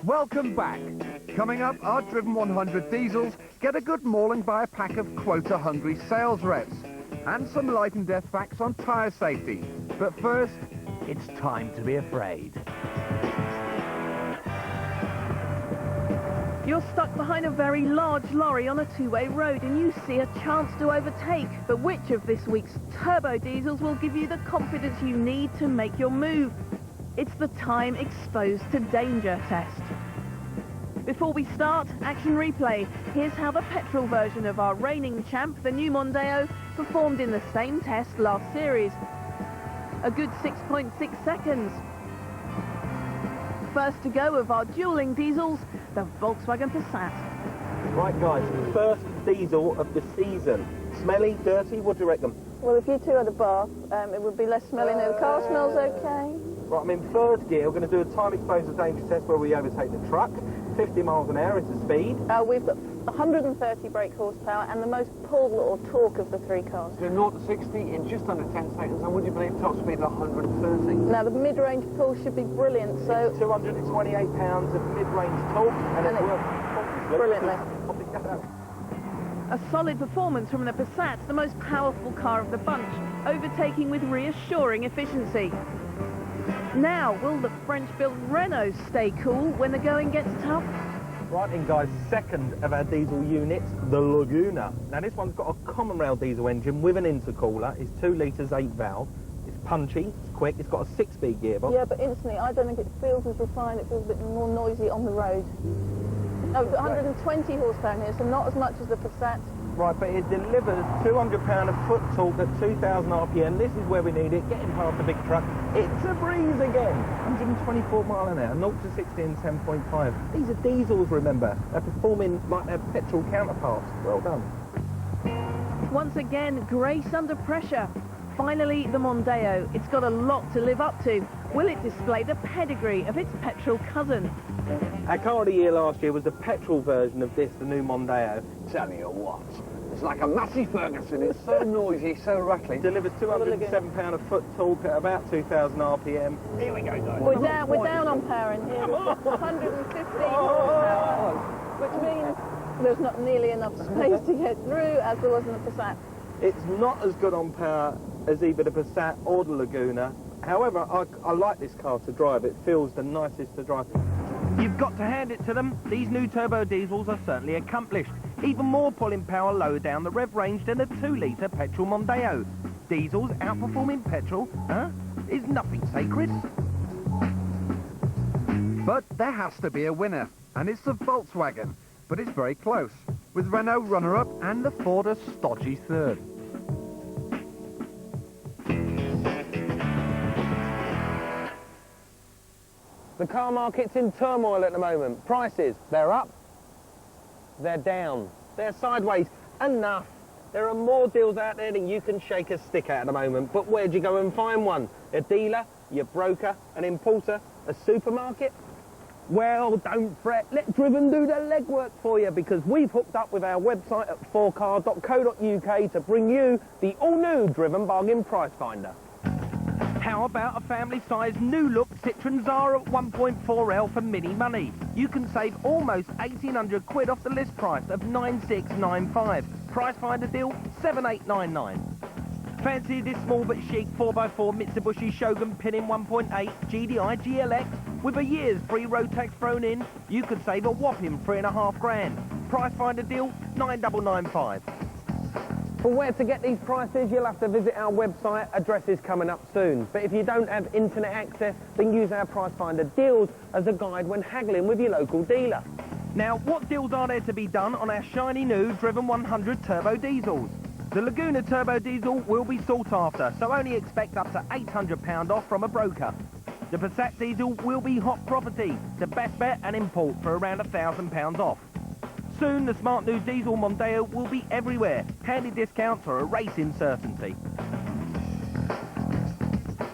Welcome back. Coming up, our Driven 100 diesels get a good mauling by a pack of quota-hungry sales reps. And some life and death facts on tyre safety. But first, it's time to be afraid. You're stuck behind a very large lorry on a two-way road and you see a chance to overtake. But which of this week's turbo diesels will give you the confidence you need to make your move? It's the time exposed to danger test. Before we start, action replay. Here's how the petrol version of our reigning champ, the new Mondeo, performed in the same test last series. A good 6.6 seconds. First to go of our dueling diesels, the Volkswagen Passat. Right guys, first diesel of the season. Smelly, dirty, what do you reckon? Well, if you two had a bath, it would be less smelly now. The car smells okay. Right, I'm in third gear. We're going to do a time exposure danger test where we overtake the truck. 50 miles an hour is the speed. We've got 130 brake horsepower and the most pull or torque of the three cars. So 0 to 60 in just under 10 seconds, and would you believe top speed of 130? Now the mid-range pull should be brilliant, so... 228 pounds of mid-range torque, and it works brilliantly. A solid performance from the Passat, the most powerful car of the bunch, overtaking with reassuring efficiency. Now, will the French-built Renault stay cool when the going gets tough? Right then guys, second of our diesel units, the Laguna. Now this one's got a common rail diesel engine with an intercooler. It's 2 litres, 8 valve. It's punchy, it's quick, it's got a 6-speed gearbox. Yeah, but instantly, I don't think it feels as refined, it feels a bit more noisy on the road. No, we've got 120 horsepower in here, so not as much as the Passat. Right, but it delivers 200 pound of foot torque at 2,000 RPM. This is where we need it, getting past the big truck. It's a breeze again. 124 mile an hour, 0 to 60 in 10.5. These are diesels, remember. They're performing like their petrol counterparts. Well done. Once again, grace under pressure. Finally, the Mondeo. It's got a lot to live up to. Will it display the pedigree of its petrol cousin? Our car of the year last year was the petrol version of this, the new Mondeo. Tell you what, it's like a Massey Ferguson. It's so noisy, so rattling. Delivers 207 pound of foot torque at about 2,000 RPM. Here we go, guys. We're down on power in here. 150 horsepower, which means there's not nearly enough space to get through as there was in the Passat. It's not as good on power as either the Passat or the Laguna. However, I like this car to drive. It feels the nicest to drive. You've got to hand it to them. These new turbo diesels are certainly accomplished. Even more pulling power lower down the rev range than a 2-litre petrol Mondeo. Diesels outperforming petrol, huh? Is nothing sacred. But there has to be a winner, and it's the Volkswagen. But it's very close, with Renault runner-up and the Ford a stodgy third. The car market's in turmoil at the moment. Prices, they're up, they're down, they're sideways. Enough. There are more deals out there than you can shake a stick at the moment. But where'd you go and find one? A dealer, your broker, an importer, a supermarket? Well, don't fret. Let Driven do the legwork for you, because we've hooked up with our website at 4car.co.uk to bring you the all-new Driven Bargain Price Finder. How about a family-sized new-look Citroen Zara at 1.4L for mini money? You can save almost 1,800 quid off the list price of 9,695. Price finder deal 7,899. Fancy this small but chic 4x4 Mitsubishi Shogun Pinin 1.8 GDI GLX with a year's free road tax thrown in? You could save a whopping 3.5 grand. Price finder deal 9,995. For where to get these prices, you'll have to visit our website. Address is coming up soon. But if you don't have internet access, then use our Price Finder deals as a guide when haggling with your local dealer. Now, what deals are there to be done on our shiny new Driven 100 turbo diesels? The Laguna turbo diesel will be sought after, so only expect up to £800 off from a broker. The Passat diesel will be hot property, the best bet and import for around £1,000 off. Soon, the smart new diesel Mondeo will be everywhere. Handy discounts or a racing certainty.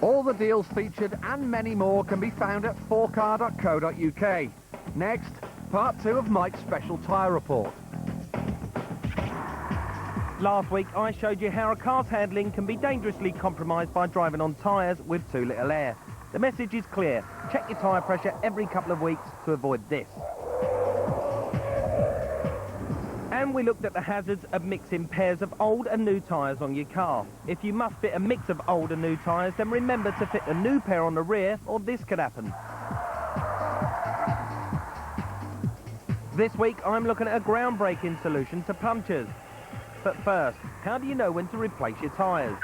All the deals featured and many more can be found at 4car.co.uk. Next, part 2 of Mike's special tyre report. Last week, I showed you how a car's handling can be dangerously compromised by driving on tyres with too little air. The message is clear. Check your tyre pressure every couple of weeks to avoid this. And we looked at the hazards of mixing pairs of old and new tyres on your car. If you must fit a mix of old and new tyres, then remember to fit the new pair on the rear, or this could happen. This week, I'm looking at a groundbreaking solution to punctures. But first, how do you know when to replace your tyres?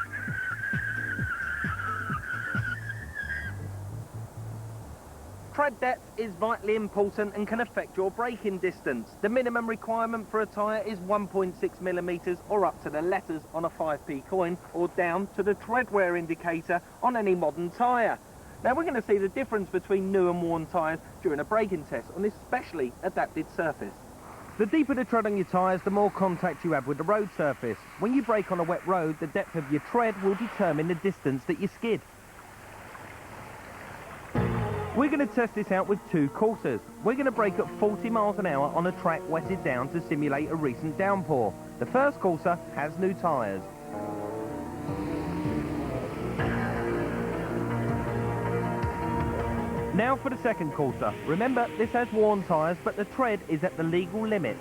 Tread depth is vitally important and can affect your braking distance. The minimum requirement for a tyre is 1.6 millimetres or up to the letters on a 5p coin or down to the tread wear indicator on any modern tyre. Now we're going to see the difference between new and worn tyres during a braking test on this specially adapted surface. The deeper the tread on your tyres, the more contact you have with the road surface. When you brake on a wet road, the depth of your tread will determine the distance that you skid. We're going to test this out with two courses. We're going to brake at 40 miles an hour on a track wetted down to simulate a recent downpour. The first courser has new tyres. Now for the second courser. Remember, this has worn tyres, but the tread is at the legal limit.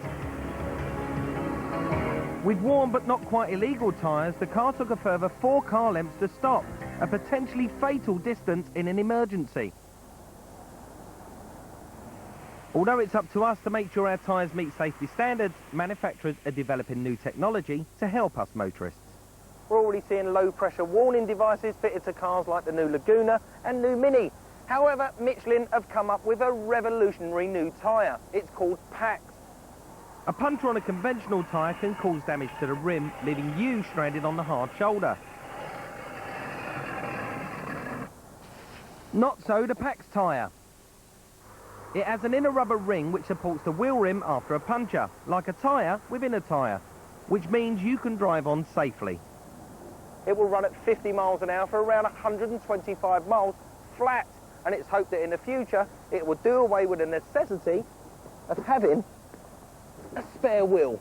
With worn but not quite illegal tyres, the car took a further 4 car lengths to stop, a potentially fatal distance in an emergency. Although it's up to us to make sure our tyres meet safety standards, manufacturers are developing new technology to help us motorists. We're already seeing low-pressure warning devices fitted to cars like the new Laguna and new Mini. However, Michelin have come up with a revolutionary new tyre. It's called PAX. A puncture on a conventional tyre can cause damage to the rim, leaving you stranded on the hard shoulder. Not so the PAX tyre. It has an inner rubber ring which supports the wheel rim after a puncture, like a tyre within a tyre, which means you can drive on safely. It will run at 50 miles an hour for around 125 miles flat, and it's hoped that in the future it will do away with the necessity of having a spare wheel.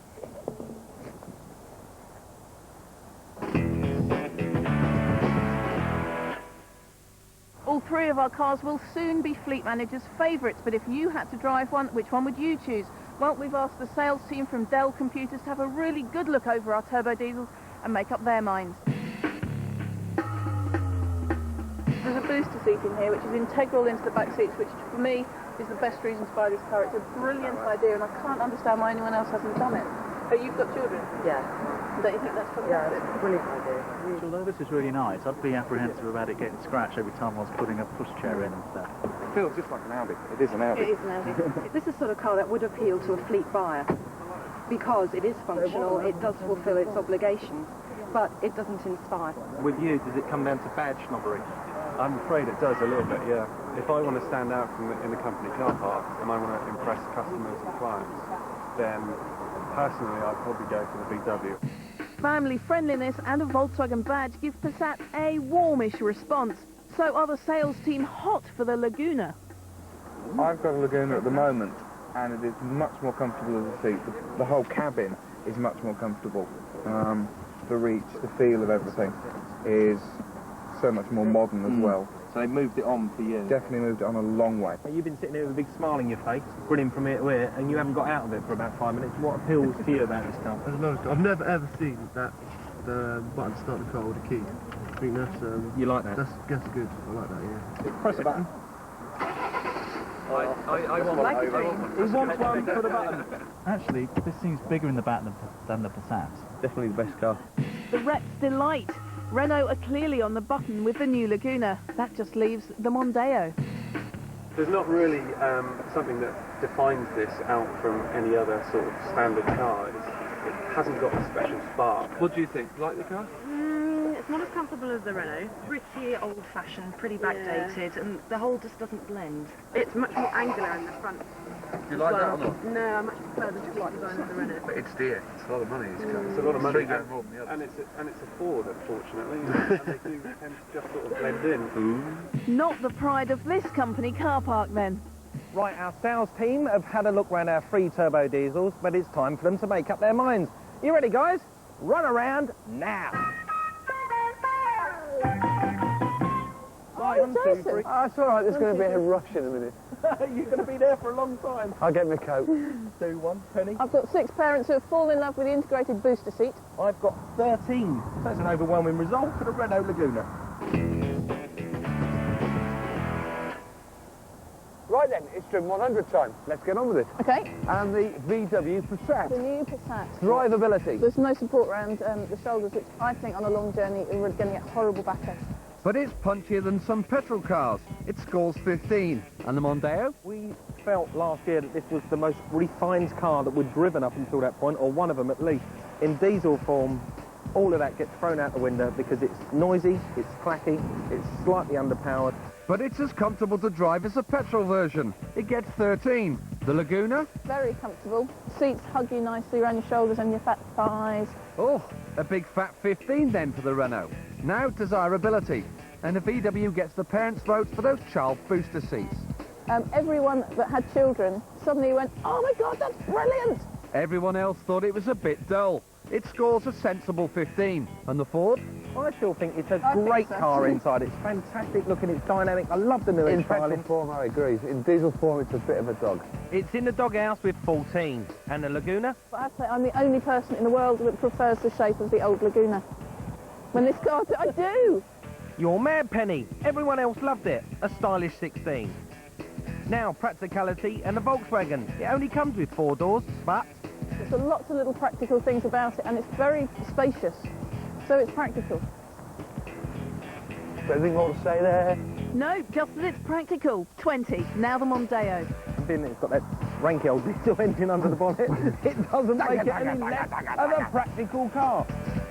All 3 of our cars will soon be fleet managers' favourites, but if you had to drive one, which one would you choose? Well, we've asked the sales team from Dell Computers to have a really good look over our turbo diesels and make up their minds. There's a booster seat in here which is integral into the back seats, which for me is the best reason to buy this car. It's a brilliant idea and I can't understand why anyone else hasn't done it. But you've got children? Yeah. Don't you think that's fantastic? Yeah, it's a brilliant idea. Although this is really nice, I'd be apprehensive about it getting scratched every time I was putting a pushchair in and stuff. It feels just like an Audi. It is an Audi. It is an Audi. This is the sort of car that would appeal to a fleet buyer because it is functional, it does fulfil its obligation, but it doesn't inspire. With you, does it come down to badge snobbery? I'm afraid it does a little bit, yeah. If I want to stand out in the company car park and I want to impress customers and clients, then personally I'd probably go for the VW. Family friendliness and a Volkswagen badge give Passat a warmish response. So are the sales team hot for the Laguna? I've got a Laguna at the moment and it is much more comfortable as a seat. The whole cabin is much more comfortable. The reach, the feel of everything is so much more modern as well. So they moved it on for you? Definitely moved it on a long way. You've been sitting here with a big smile on your face, grinning from ear to ear, and you haven't got out of it for about 5 minutes. What appeals to you about this car? I've never ever seen that the button to start the car with a key. I think that's you like that? That's good. I like that, yeah. Press the button. I want like a dream. Who wants one for the button? Actually, this seems bigger in the back than the Passat. Definitely the best car. The rep's delight. Renault are clearly on the button with the new Laguna. That just leaves the Mondeo. There's not really something that defines this out from any other sort of standard car. It hasn't got a special spark. What do you think? You like the car? It's not as comfortable as the Renault. Pretty old-fashioned, pretty backdated, and the whole just doesn't blend. It's much more angular in the front. Do you like that or not? No, I much prefer the sport design of the Renault. But it's dear. It's a lot of money. It's a lot of money, More than the others. and it's a Ford, unfortunately, and they do tend to just sort of blend in. Not the pride of this company car park then. Right, our sales team have had a look around our 3 turbo diesels, but it's time for them to make up their minds. You ready, guys? Run around now. Right, 1, 2, 3. That's all right, there's going to be a rush in a minute. You're going to be there for a long time. I'll get my coat. 2, 1, Penny. I've got 6 parents who have fallen in love with the integrated booster seat. I've got 13. That's an overwhelming result for the Renault Laguna. Right then, it's driven 100 time. Let's get on with it. Okay. And the VW Passat. The new Passat. Drivability. There's no support around the shoulders, which I think on a long journey we're going to get horrible backache. But it's punchier than some petrol cars. It scores 15. And the Mondeo? We felt last year that this was the most refined car that we'd driven up until that point, or one of them at least. In diesel form, all of that gets thrown out the window because it's noisy, it's clacky, it's slightly underpowered. But it's as comfortable to drive as the petrol version. It gets 13. The Laguna? Very comfortable. Seats hug you nicely around your shoulders and your fat thighs. Oh, a big fat 15 then for the Renault. Now desirability. And the VW gets the parents' votes for those child booster seats. Everyone that had children suddenly went, oh my God, that's brilliant! Everyone else thought it was a bit dull. It scores a sensible 15. And the Ford? I still think it's a great car inside. It's fantastic looking, it's dynamic. I love the new In styling. petrol form, I agree. In diesel form, it's a bit of a dog. It's in the doghouse with 14. And the Laguna? But I have to say, I'm the only person in the world that prefers the shape of the old Laguna. When this car, I do! You're mad, Penny. Everyone else loved it. A stylish 16. Now, practicality and the Volkswagen. It only comes with 4 doors, but... There's lots of little practical things about it, and it's very spacious, so it's practical. Anything more to say there? No, just that it's practical. 20. Now the Mondeo. Being that it's got that ranky old diesel engine under the bonnet, it doesn't make it any less of a practical car.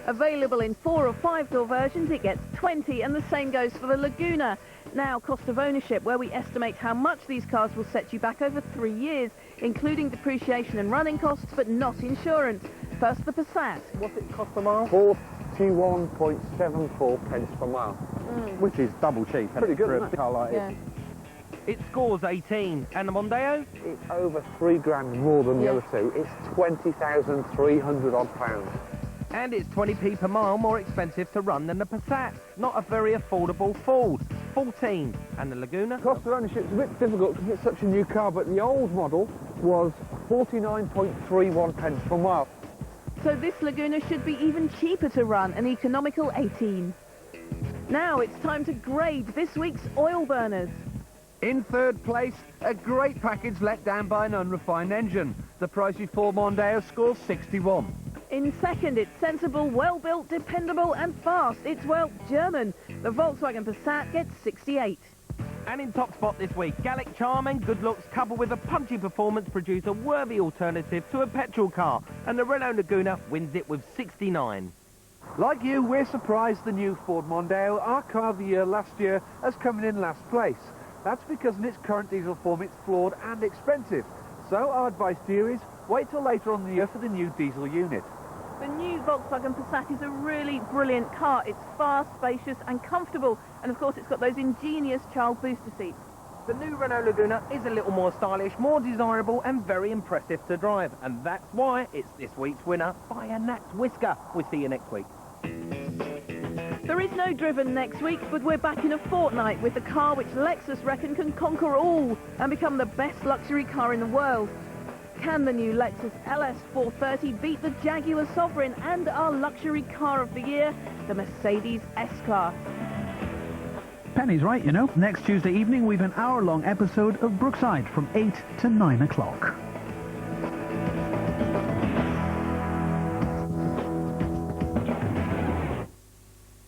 Available in 4 or 5 door versions, it gets 20, and the same goes for the Laguna. Now, cost of ownership, where we estimate how much these cars will set you back over 3 years, including depreciation and running costs, but not insurance. First, the Passat. What's it cost per mile? 41.74 pence per mile. Which is double cheap. Pretty good, for isn't a it? car like Yeah. it. It scores 18. And the Mondeo? It's over 3 grand more than the other two. It's 20,300 odd pounds. And it's 20p per mile more expensive to run than the Passat. Not a very affordable Ford. 14. And the Laguna? Cost of ownership is a bit difficult because it's such a new car, but the old model was 49.31 pence per mile. So this Laguna should be even cheaper to run, an economical 18. Now it's time to grade this week's oil burners. In third place, a great package let down by an unrefined engine. The pricey Ford Mondeo scores 61. In second, it's sensible, well-built, dependable and fast. It's, well, German. The Volkswagen Passat gets 68. And in top spot this week, Gallic charm and good looks coupled with a punchy performance produce a worthy alternative to a petrol car. And the Renault Laguna wins it with 69. Like you, we're surprised the new Ford Mondeo, our car of the year last year, has come in last place. That's because in its current diesel form it's flawed and expensive. So our advice to you is wait till later on in the year for the new diesel unit. The new Volkswagen Passat is a really brilliant car. It's fast, spacious and comfortable. And of course it's got those ingenious child booster seats. The new Renault Laguna is a little more stylish, more desirable and very impressive to drive. And that's why it's this week's winner by a gnat's whisker. We'll see you next week. There is no Driven next week, but we're back in a fortnight with the car which Lexus reckon can conquer all and become the best luxury car in the world. Can the new Lexus LS 430 beat the Jaguar Sovereign and our luxury car of the year, the Mercedes S-Class? Penny's right, you know. Next Tuesday evening, we've an hour-long episode of Brookside from 8 to 9 o'clock.